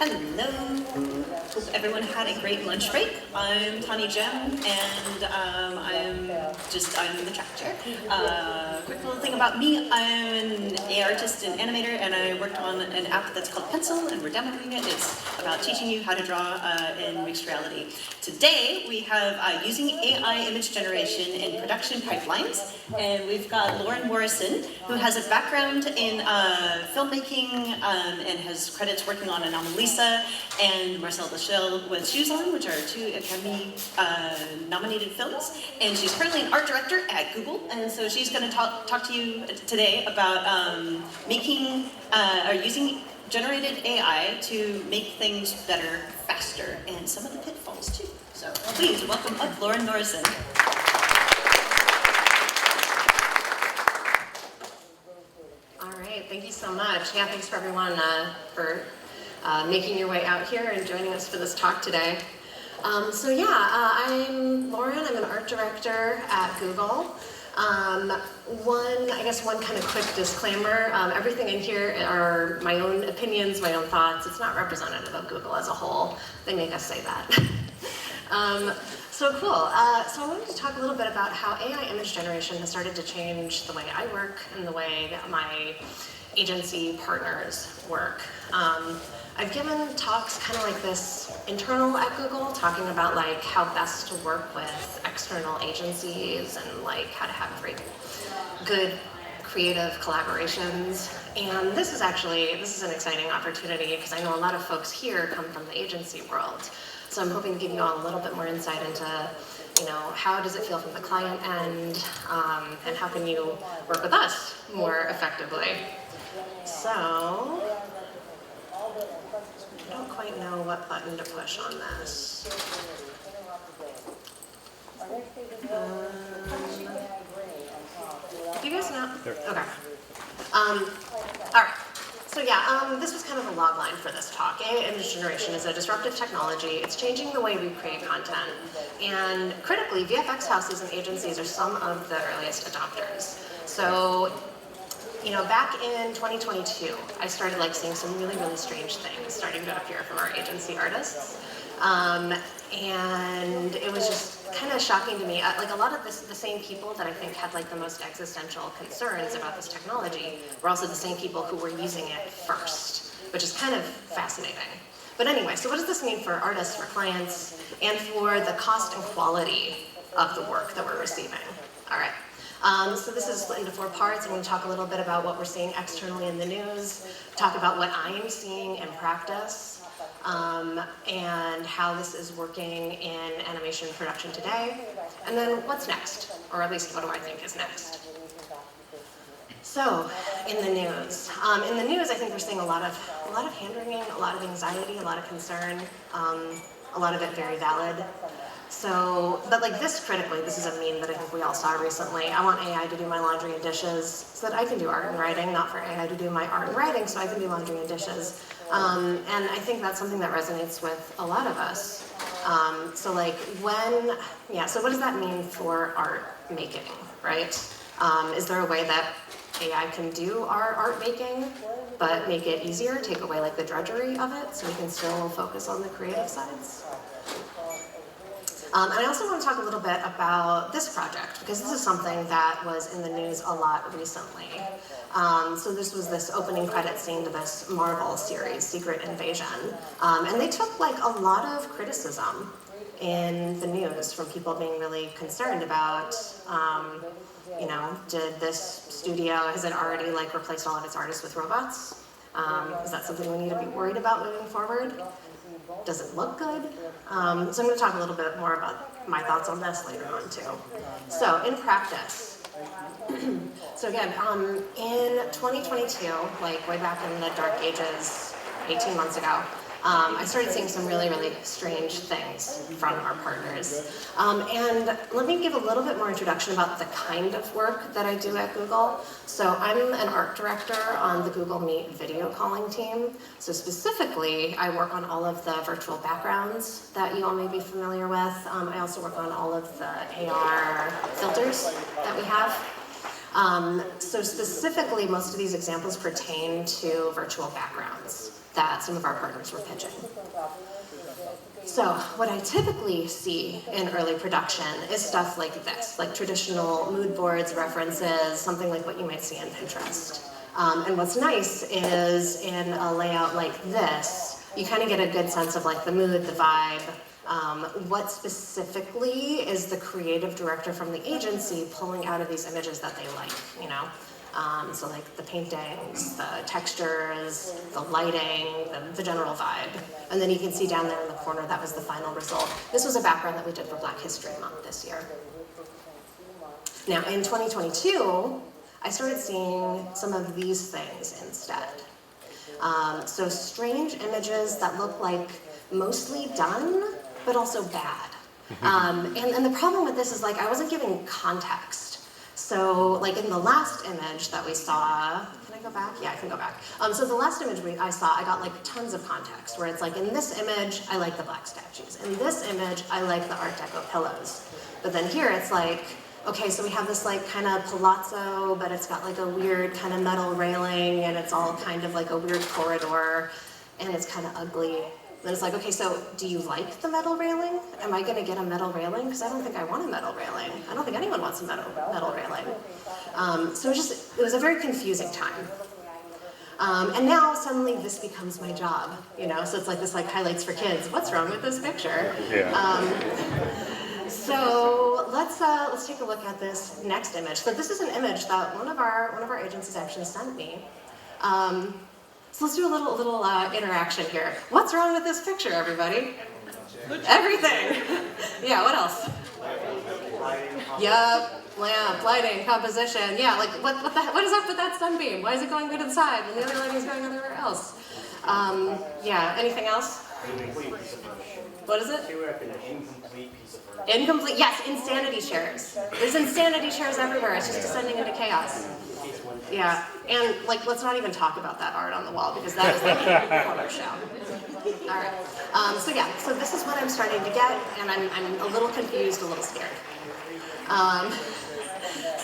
Hello. Hope everyone had a great lunch break. I'm Tani Jem, and I'm the track chair. Quick little thing about me, I'm an AI artist and animator, and I worked on an app that's called Pencil, and we're demoing it. It's about teaching you how to draw in mixed reality. Today, we have using AI image generation in production pipelines, and we've got Lauren Morrison, who has a background in filmmaking and has credits working on Anomalisa and Marcel the Shell with Shoes On, which are two Academy nominated films. And she's currently an art director at Google, and so she's going to talk to you today about using generated AI to make things better, faster, and some of the pitfalls too. So please welcome up Lauren Morrison. All right, thank you so much. Yeah, thanks for everyone for making your way out here and joining us for this talk today. I'm Lauren. I'm an art director at Google. One kind of quick disclaimer, everything in here are my own opinions, my own thoughts. It's not representative of Google as a whole. They make us say that. So I wanted to talk a little bit about how AI image generation has started to change the way I work and the way that my agency partners work. I've given talks kind of like this internal at Google, talking about like how best to work with external agencies and like how to have good creative collaborations. And this is an exciting opportunity because I know a lot of folks here come from the agency world. So I'm hoping to give you all a little bit more insight into, how does it feel from the client end, and how can you work with us more effectively. So, I don't quite know what button to push on this. Do you guys know? Okay. All right. So this was kind of a log line for this talk. AI image generation is a disruptive technology. It's changing the way we create content. And critically, VFX houses and agencies are some of the earliest adopters. So, back in 2022, I started seeing some really, really strange things starting to appear from our agency artists. And it was just kind of shocking to me. A lot of the same people that I think had the most existential concerns about this technology were also the same people who were using it first, which is kind of fascinating. But anyway, so what does this mean for artists, for clients, and for the cost and quality of the work that we're receiving? All right. So this is split into 4 parts. I'm going to talk a little bit about what we're seeing externally in the news, talk about what I am seeing in practice, and how this is working in animation production today, and then what's next, or at least what do I think is next. So, in the news, I think we're seeing a lot of hand-wringing, a lot of anxiety, a lot of concern, a lot of it very valid. So, but critically, this is a meme that I think we all saw recently. I want AI to do my laundry and dishes so that I can do art and writing, not for AI to do my art and writing so I can do laundry and dishes. And I think that's something that resonates with a lot of us. So what does that mean for art making, right? Is there a way that AI can do our art making, but make it easier, take away the drudgery of it so we can still focus on the creative sides? And I also want to talk a little bit about this project, because this is something that was in the news a lot recently. So this was this opening credit scene to this Marvel series, Secret Invasion. And they took a lot of criticism in the news from people being really concerned about, did this studio, has it already replaced all of its artists with robots? Is that something we need to be worried about moving forward? Does it look good? So I'm going to talk a little bit more about my thoughts on this later on too. So in practice, so again, in 2022, way back in the dark ages, 18 months ago, I started seeing some really, really strange things from our partners. And let me give a little bit more introduction about the kind of work that I do at Google. So I'm an art director on the Google Meet video calling team. So specifically, I work on all of the virtual backgrounds that you all may be familiar with. I also work on all of the AR filters that we have. So specifically, most of these examples pertain to virtual backgrounds. that some of our partners were pitching. So what I typically see in early production is stuff like this, like traditional mood boards, references, something like what you might see on Pinterest. And what's nice is in a layout like this, you kind of get a good sense of like the mood, the vibe, what specifically is the creative director from the agency pulling out of these images that they like, you know? So like the paintings, the textures, the lighting, the general vibe. And then you can see down there in the corner, that was the final result. This was a background that we did for Black History Month this year. Now in 2022, I started seeing some of these things instead. So strange images that look like mostly done, but also bad. And the problem with this is like, I wasn't giving context. So like in the last image that we saw, can I go back? Yeah, I can go back. So the last image I saw, I got like tons of context where it's like, in this image, I like the black statues. In this image, I like the Art Deco pillows. But then here it's like, okay, so we have this like kind of palazzo, but it's got like a weird kind of metal railing and it's all kind of like a weird corridor and it's kind of ugly. Then it's like, okay, so do you like the metal railing? Am I going to get a metal railing? Because I don't think I want a metal railing. I don't think anyone wants a metal railing. So it was a very confusing time. And now suddenly this becomes my job, you know? So it's like this like highlights for kids. What's wrong with this picture? Yeah. So let's take a look at this next image. So this is an image that one of our agencies actually sent me. So let's do a little interaction here. What's wrong with this picture, everybody? Everything. Yeah, what else? Yup, lamp, lighting, composition. Yeah, like what is up with that sunbeam? Why is it going to the side when the other lighting is going everywhere else? Yeah, anything else? What is it? Incomplete, yes, insanity shares. There's insanity shares everywhere. It's just descending into chaos. Yeah, and like, let's not even talk about that art on the wall because that is like a horror show. All right, so this is what I'm starting to get, and I'm a little confused, a little scared.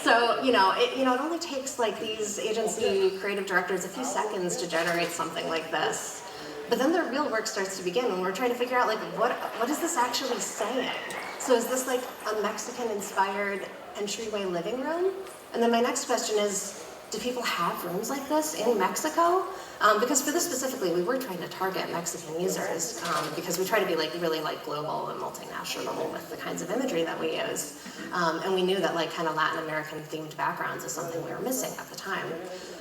So it only takes like these agency creative directors a few seconds to generate something like this. But then their real work starts to begin when we're trying to figure out like what is this actually saying? So is this like a Mexican-inspired entryway living room? And then my next question is, do people have rooms like this in Mexico? Because for this specifically, we were trying to target Mexican users because we try to be like really like global and multinational with the kinds of imagery that we use. And we knew that like kind of Latin American themed backgrounds is something we were missing at the time.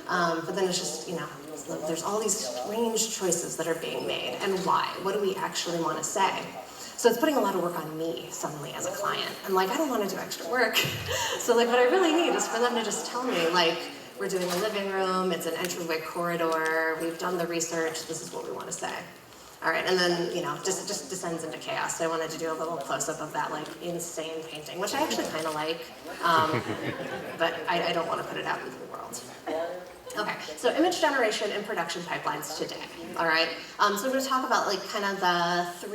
But then it's just, there's all these strange choices that are being made, and why? What do we actually want to say? So it's putting a lot of work on me suddenly as a client. And like, I don't want to do extra work. So like, what I really need is for them to just tell me like, we're doing a living room, it's an entryway corridor, we've done the research, this is what we want to say. All right, and then, just descends into chaos. So I wanted to do a little close-up of that like insane painting, which I actually kind of like, but I don't want to put it out into the world. Okay, so image generation and production pipelines today, all right? So I'm going to talk about like kind of the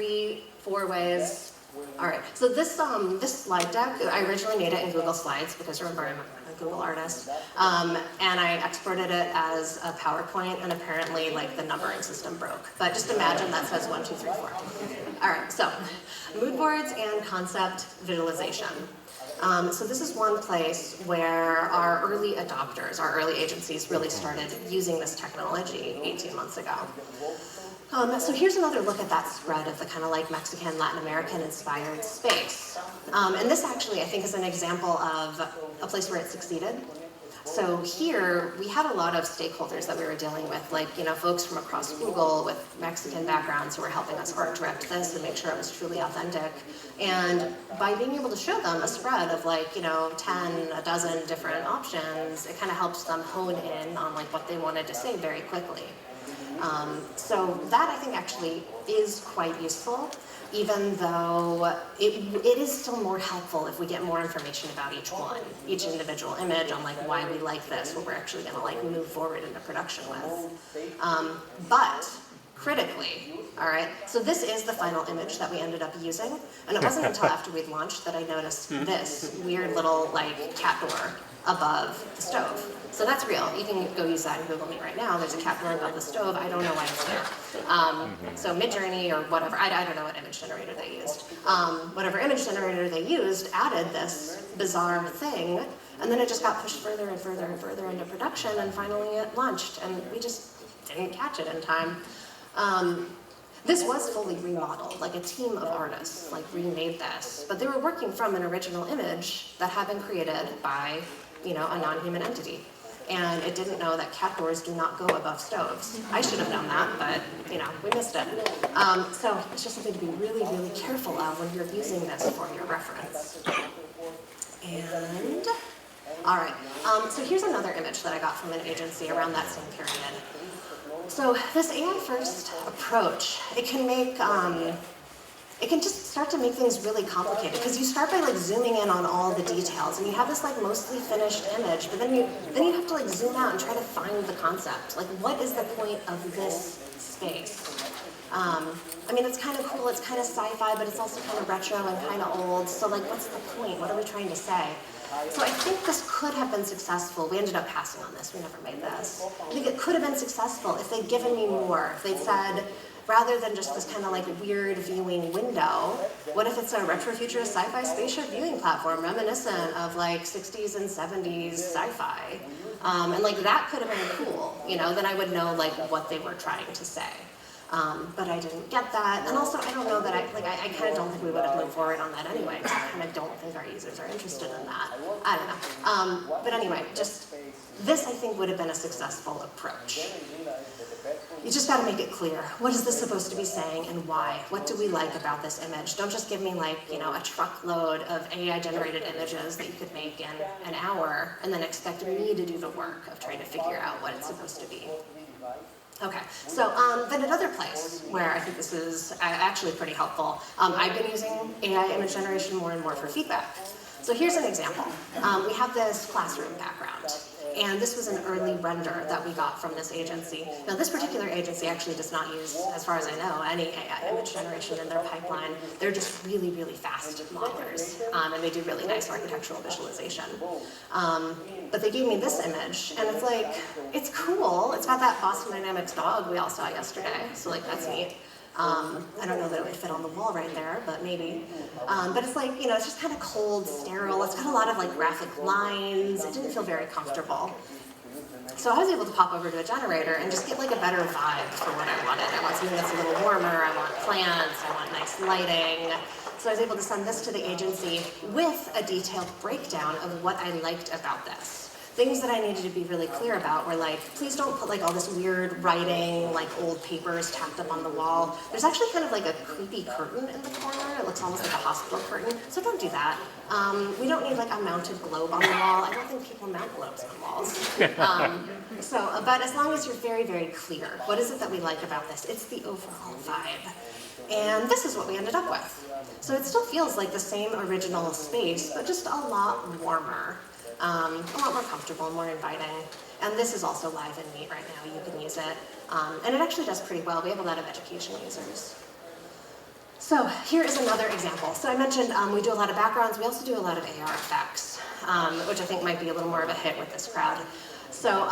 3-4 ways. All right, so this slide deck, I originally made it in Google Slides because remember I'm a Google artist, and I exported it as a PowerPoint, and apparently like the numbering system broke. But just imagine that says 1, 2, 3, 4. All right, so mood boards and concept visualization. So this is one place where our early adopters, our early agencies really started using this technology 18 months ago. So here's another look at that spread of the kind of like Mexican, Latin American inspired space. And this actually, I think, is an example of a place where it succeeded. So here, we had a lot of stakeholders that we were dealing with, like, folks from across Google with Mexican backgrounds who were helping us art direct this and make sure it was truly authentic. And by being able to show them a spread of like, 10, a dozen different options, it kind of helps them hone in on like what they wanted to say very quickly. So that I think actually is quite useful, even though it is still more helpful if we get more information about each individual image on like why we like this, what we're actually gonna like move forward into production with. But critically, all right, so this is the final image that we ended up using, and it wasn't until after we'd launched that I noticed this weird little like cat door above the stove. So that's real. You can go use that in Google Meet right now. There's a cat blowing on the stove. I don't know why it's there. So Midjourney or whatever, I don't know what image generator they used. Whatever image generator they used added this bizarre thing, and then it just got pushed further and further and further into production, and finally it launched, and we just didn't catch it in time. This was fully remodeled, like a team of artists like remade this, but they were working from an original image that had been created by, a non-human entity. And it didn't know that cat doors do not go above stoves. I should have known that, but we missed it. So it's just something to be really, really careful of when you're using this for your reference. And, all right, so here's another image that I got from an agency around that same period. So this AI first approach, it can make, it can just start to make things really complicated, because you start by zooming in on all the details, and you have this mostly finished image, but then you have to zoom out and try to find the concept. What is the point of this space? I mean, it's kind of cool, it's kind of sci-fi, but it's also kind of retro and kind of old, so what's the point? What are we trying to say? So I think this could have been successful. We ended up passing on this, we never made this. I think it could have been successful if they'd given me more, if they'd said, rather than just this kind of weird viewing window, what if it's a retrofuturist sci-fi spaceship viewing platform reminiscent of 60s and 70s sci-fi? And that could have been cool, then I would know what they were trying to say. But I didn't get that, and also I don't know that I kind of don't think we would have moved forward on that anyway, because I kind of don't think our users are interested in that. I don't know. But anyway, just this I think would have been a successful approach. You just got to make it clear. What is this supposed to be saying and why? What do we like about this image? Don't just give me a truckload of AI-generated images that you could make in an hour and then expect me to do the work of trying to figure out what it's supposed to be. Okay, so then another place where I think this is actually pretty helpful, I've been using AI image generation more and more for feedback. So here's an example. We have this classroom background, and this was an early render that we got from this agency. Now this particular agency actually does not use, as far as I know, any AI image generation in their pipeline. They're just really, really fast modelers, and they do really nice architectural visualization. But they gave me this image, and it's cool. It's got that Boston Dynamics dog we all saw yesterday, so that's neat. I don't know that it would fit on the wall right there, but maybe. But it's it's just kind of cold, sterile. It's got a lot of graphic lines. It didn't feel very comfortable. So I was able to pop over to a generator and just get a better vibe for what I wanted. I want something that's a little warmer. I want plants. I want nice lighting. So I was able to send this to the agency with a detailed breakdown of what I liked about this. Things that I needed to be really clear about were please don't put all this weird writing, old papers tacked up on the wall. There's actually kind of a creepy curtain in the corner. It looks almost like a hospital curtain, so don't do that. We don't need a mounted globe on the wall. I don't think people mount globes on walls. But as long as you're very, very clear, what is it that we like about this? It's the overall vibe. And this is what we ended up with. So it still feels like the same original space, but just a lot warmer. A lot more comfortable, more inviting. And this is also live in Meet right now. You can use it. And it actually does pretty well. We have a lot of education users. So here is another example. So I mentioned we do a lot of backgrounds. We also do a lot of AR effects, which I think might be a little more of a hit with this crowd. So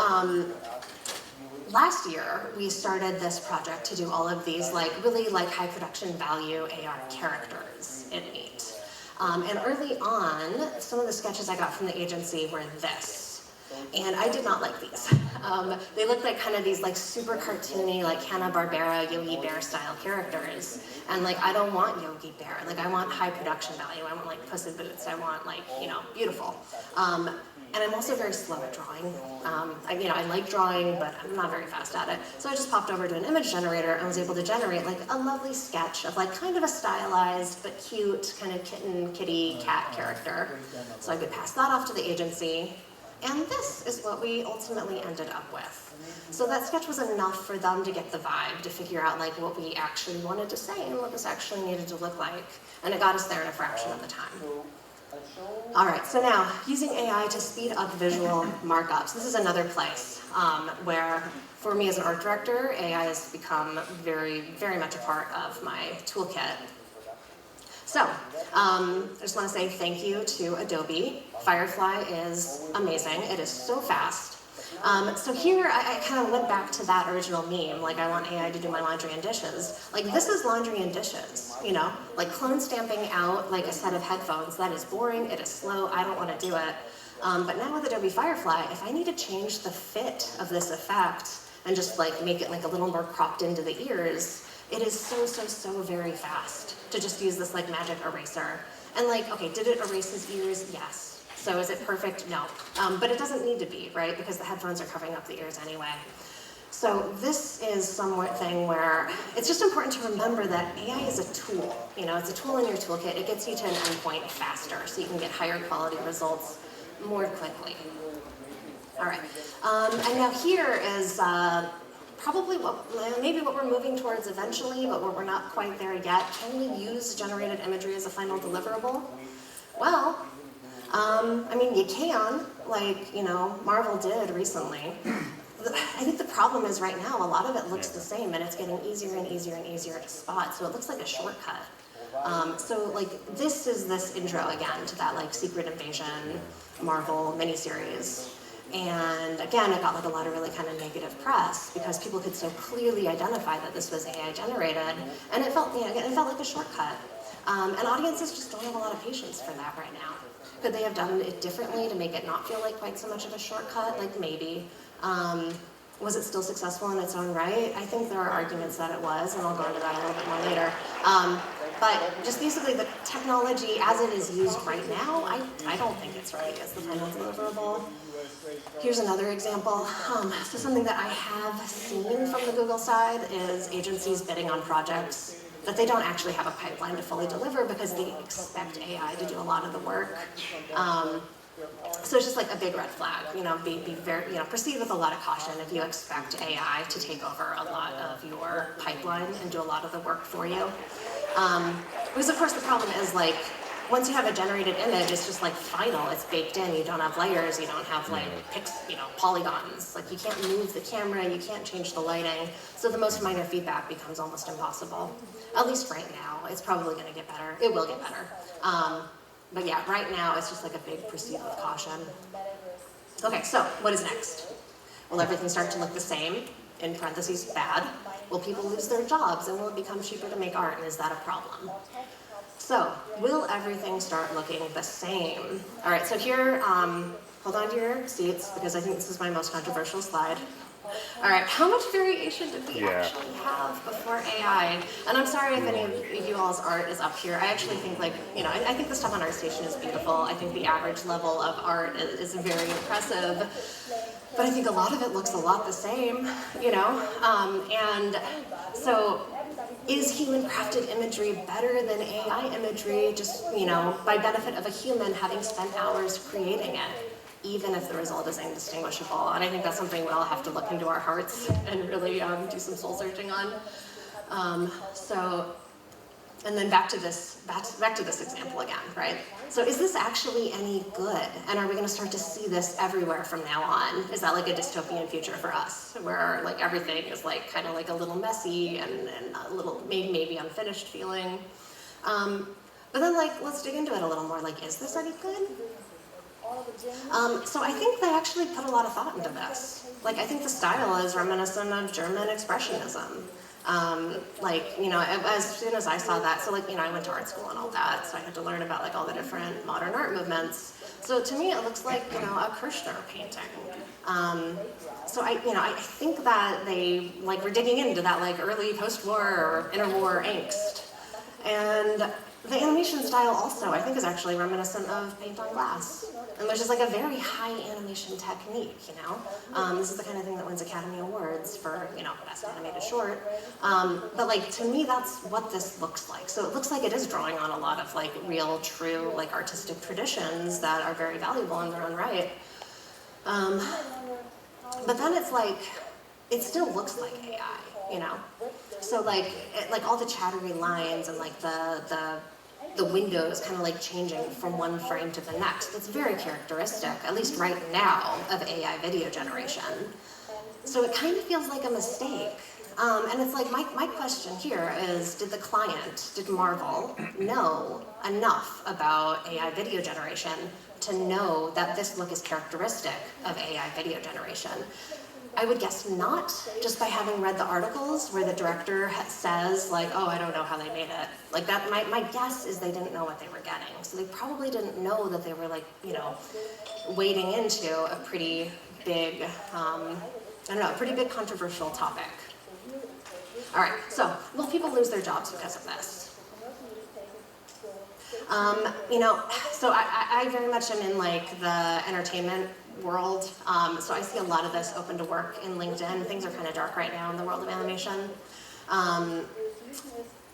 last year, we started this project to do all of these really high production value AR characters in Meet. And early on, some of the sketches I got from the agency were this. And I did not like these. They looked like kind of these super cartoony, Hanna-Barbera, Yogi Bear style characters. And I don't want Yogi Bear. I want high production value. I want Puss in Boots. I want beautiful. And I'm also very slow at drawing. I like drawing, but I'm not very fast at it. So I just popped over to an image generator and was able to generate a lovely sketch of kind of a stylized but cute kind of kitty, cat character. So I could pass that off to the agency. And this is what we ultimately ended up with. So that sketch was enough for them to get the vibe, to figure out what we actually wanted to say and what this actually needed to look like. And it got us there in a fraction of the time. All right, so now, using AI to speed up visual markups. This is another place where, for me as an art director, AI has become very, very much a part of my toolkit. So, I just want to say thank you to Adobe. Firefly is amazing. It is so fast. So here, I kind of went back to that original meme, like I want AI to do my laundry and dishes. Like this is laundry and dishes, you know? Like clone stamping out like a set of headphones, that is boring, it is slow, I don't want to do it. But now with Adobe Firefly, if I need to change the fit of this effect and just like make it like a little more cropped into the ears, it is so very fast to just use this like magic eraser. And like, okay, did it erase his ears? Yes. So is it perfect? No. But it doesn't need to be, right? Because the headphones are covering up the ears anyway. So this is something where it's just important to remember that AI is a tool. You know, it's a tool in your toolkit. It gets you to an endpoint faster, so you can get higher quality results more quickly. All right. And now here is probably maybe what we're moving towards eventually, but we're not quite there yet. Can we use generated imagery as a final deliverable? Well, I mean, you can, like, you know, Marvel did recently. I think the problem is right now, a lot of it looks the same, and it's getting easier and easier and easier to spot, so it looks like a shortcut. So, like, this is this intro again to that, like, Secret Invasion Marvel miniseries. And again, it got like a lot of really kind of negative press because people could so clearly identify that this was AI generated, and it felt, you know, it felt like a shortcut. And audiences just don't have a lot of patience for that right now. Could they have done it differently to make it not feel like quite so much of a shortcut? Like maybe. Was it still successful in its own right? I think there are arguments that it was, and I'll go into that a little bit more later. But just basically the technology as it is used right now, I don't think it's ready as the final deliverable. Here's another example. So something that I have seen from the Google side is agencies bidding on projects that they don't actually have a pipeline to fully deliver because they expect AI to do a lot of the work. So it's just like a big red flag, you know, be very, you know, proceed with a lot of caution if you expect AI to take over a lot of your pipeline and do a lot of the work for you. Because of course the problem is like, once you have a generated image, it's just like final, it's baked in, you don't have layers, you don't have like polygons, like you can't move the camera, you can't change the lighting, so the most minor feedback becomes almost impossible. At least right now, it's probably gonna get better, it will get better. But yeah, right now it's just like a big proceed with caution. Okay, so what is next? Will everything start to look the same? In parentheses, bad. Will people lose their jobs and will it become cheaper to make art, and is that a problem? So, will everything start looking the same? All right, so here, hold on to your seats because I think this is my most controversial slide. All right, how much variation did we actually have before AI? And I'm sorry if any of you all's art is up here. I actually think like, you know, I think the stuff on ArtStation is beautiful. I think the average level of art is very impressive. But I think a lot of it looks a lot the same, you know? And so, is human crafted imagery better than AI imagery just, you know, by benefit of a human having spent hours creating it, even if the result is indistinguishable? And I think that's something we all have to look into our hearts and really do some soul searching on. And then back to this example again, right? So is this actually any good? And are we gonna start to see this everywhere from now on? Is that like a dystopian future for us, where like everything is like kind of like a little messy and a little maybe unfinished feeling? But then like, let's dig into it a little more. Like, is this any good? So I think they actually put a lot of thought into this. Like, I think the style is reminiscent of German expressionism. Like, you know, as soon as I saw that, so like, you know, I went to art school and all that, so I had to learn about like all the different modern art movements. So to me, it looks like, you know, a Kirchner painting. So I think that they like were digging into that like early post-war or interwar angst. And the animation style also, I think, is actually reminiscent of paint on glass. And which is like a very high animation technique, you know? This is the kind of thing that wins Academy Awards for, you know, best animated short. But like, to me, that's what this looks like. So it looks like it is drawing on a lot of like real, true, like artistic traditions that are very valuable in their own right. But then it's like, it still looks like AI, you know? So like, like all the chattery lines and like the windows kind of like changing from one frame to the next. That's very characteristic, at least right now, of AI video generation. So it kind of feels like a mistake. And it's like, my question here is, did the client, did Marvel know enough about AI video generation to know that this look is characteristic of AI video generation? I would guess not, just by having read the articles where the director says, like, oh, I don't know how they made it. Like that, my guess is they didn't know what they were getting. So they probably didn't know that they were like, you know, wading into a pretty big, I don't know, a pretty big controversial topic. All right, so will people lose their jobs because of this? You know, so I very much am in like the entertainment world, so I see a lot of this open to work in LinkedIn. Things are kind of dark right now in the world of animation.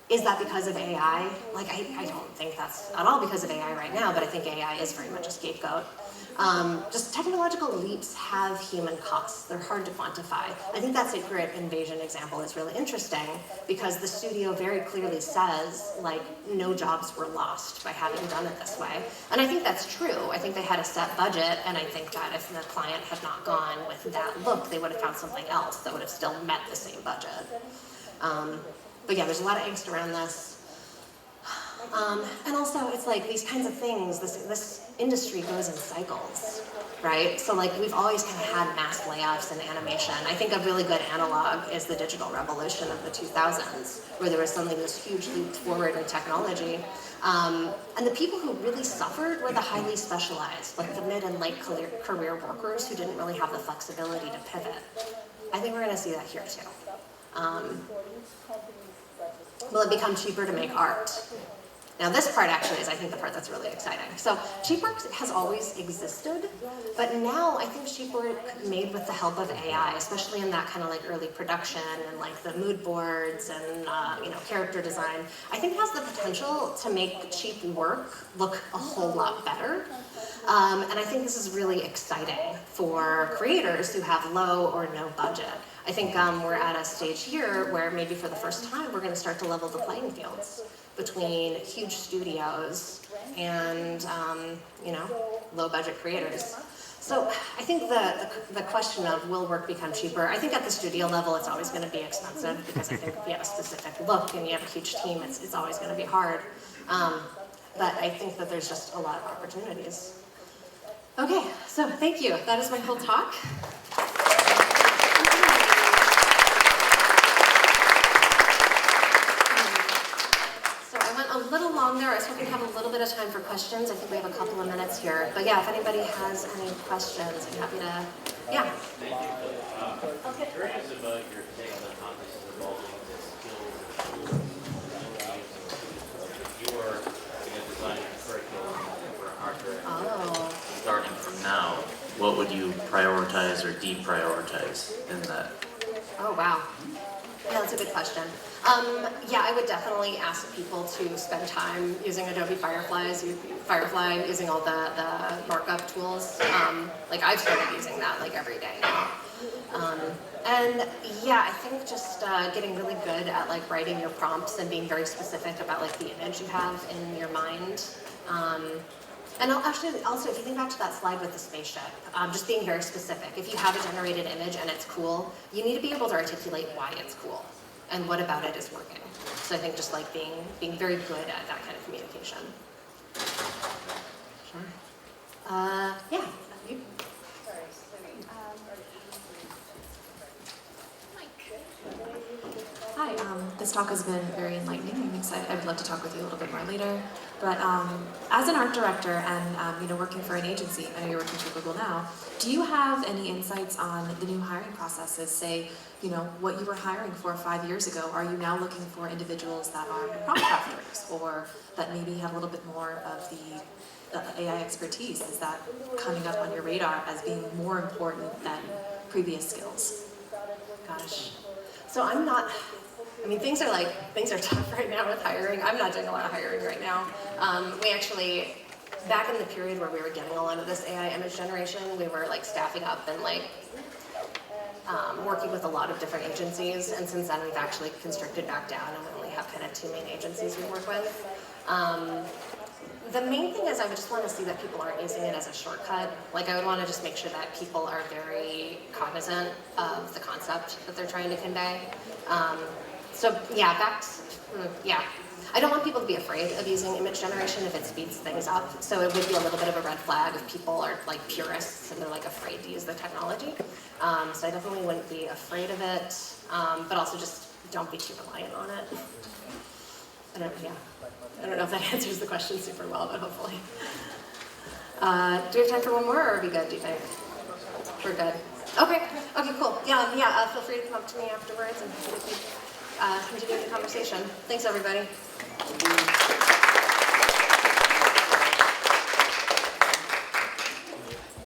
Is that because of AI? Like, I don't think that's at all because of AI right now, but I think AI is very much a scapegoat. Just technological leaps have human costs. They're hard to quantify. I think that Secret Invasion example is really interesting because the studio very clearly says, like, no jobs were lost by having done it this way. And I think that's true. I think they had a set budget, and I think that if the client had not gone with that look, they would have found something else that would have still met the same budget. But yeah, there's a lot of angst around this. And also, it's like these kinds of things, this industry goes in cycles, right? So like we've always kind of had mass layoffs in animation. I think a really good analog is the digital revolution of the 2000s, where there was suddenly this huge leap forward in technology. And the people who really suffered were the highly specialized, like the mid and late career workers who didn't really have the flexibility to pivot. I think we're going to see that here too. Will it become cheaper to make art? Now this part actually is, I think, the part that's really exciting. So cheap work has always existed, but now I think cheap work made with the help of AI, especially in that kind of like early production and like the mood boards and you know, character design, I think has the potential to make cheap work look a whole lot better. And I think this is really exciting for creators who have low or no budget. I think we're at a stage here where maybe for the first time we're going to start to level the playing fields between huge studios and you know, low budget creators. So I think the question of will work become cheaper, I think at the studio level it's always going to be expensive because I think if you have a specific look and you have a huge team, it's always going to be hard. But I think that there's just a lot of opportunities. Okay, so thank you. That is my whole talk. A little long there. I was hoping to have a little bit of time for questions. I think we have a couple of minutes here. But yeah, if anybody has any questions, I'm happy to, yeah. Thank you. I'm curious about your take on the topics involving the skills if you were designing a curriculum for an art director, starting from now, what would you prioritize or deprioritize in that? Oh, wow. Yeah, that's a good question. Yeah, I would definitely ask people to spend time using Adobe Firefly, using all the markup tools. Like I've started using that like every day now. And yeah, I think just getting really good at like writing your prompts and being very specific about like the image you have in your mind. And actually, also, if you think back to that slide with the spaceship, just being very specific. If you have a generated image and it's cool, you need to be able to articulate why it's cool and what about it is working. So I think just like being very good at that kind of communication. Sure. Yeah, you. Hi, this talk has been very enlightening. I'm excited. I would love to talk with you a little bit more later. But as an art director and you know, working for an agency, I know you're working for Google now. Do you have any insights on the new hiring processes? Say, you know, what you were hiring for 5 years ago. Are you now looking for individuals that are prompt crafters, or that maybe have a little bit more of the AI expertise? Is that coming up on your radar as being more important than previous skills? Gosh. So I'm not. I mean, things are tough right now with hiring. I'm not doing a lot of hiring right now. We actually, back in the period where we were getting a lot of this AI image generation, we were like staffing up and like working with a lot of different agencies. And since then, we've actually constricted back down, and we only have kind of 2 main agencies we work with. The main thing is I would just want to see that people aren't using it as a shortcut. Like I would want to just make sure that people are very cognizant of the concept that they're trying to convey. So yeah, yeah. I don't want people to be afraid of using image generation if it speeds things up. So it would be a little bit of a red flag if people are like purists and they're like afraid to use the technology. So I definitely wouldn't be afraid of it, but also just don't be too reliant on it. I don't know if that answers the question super well, but hopefully. Do we have time for one more, or are we good, do you think? We're good. Okay, cool. Yeah, feel free to come up to me afterwards and we can continue the conversation. Thanks, everybody.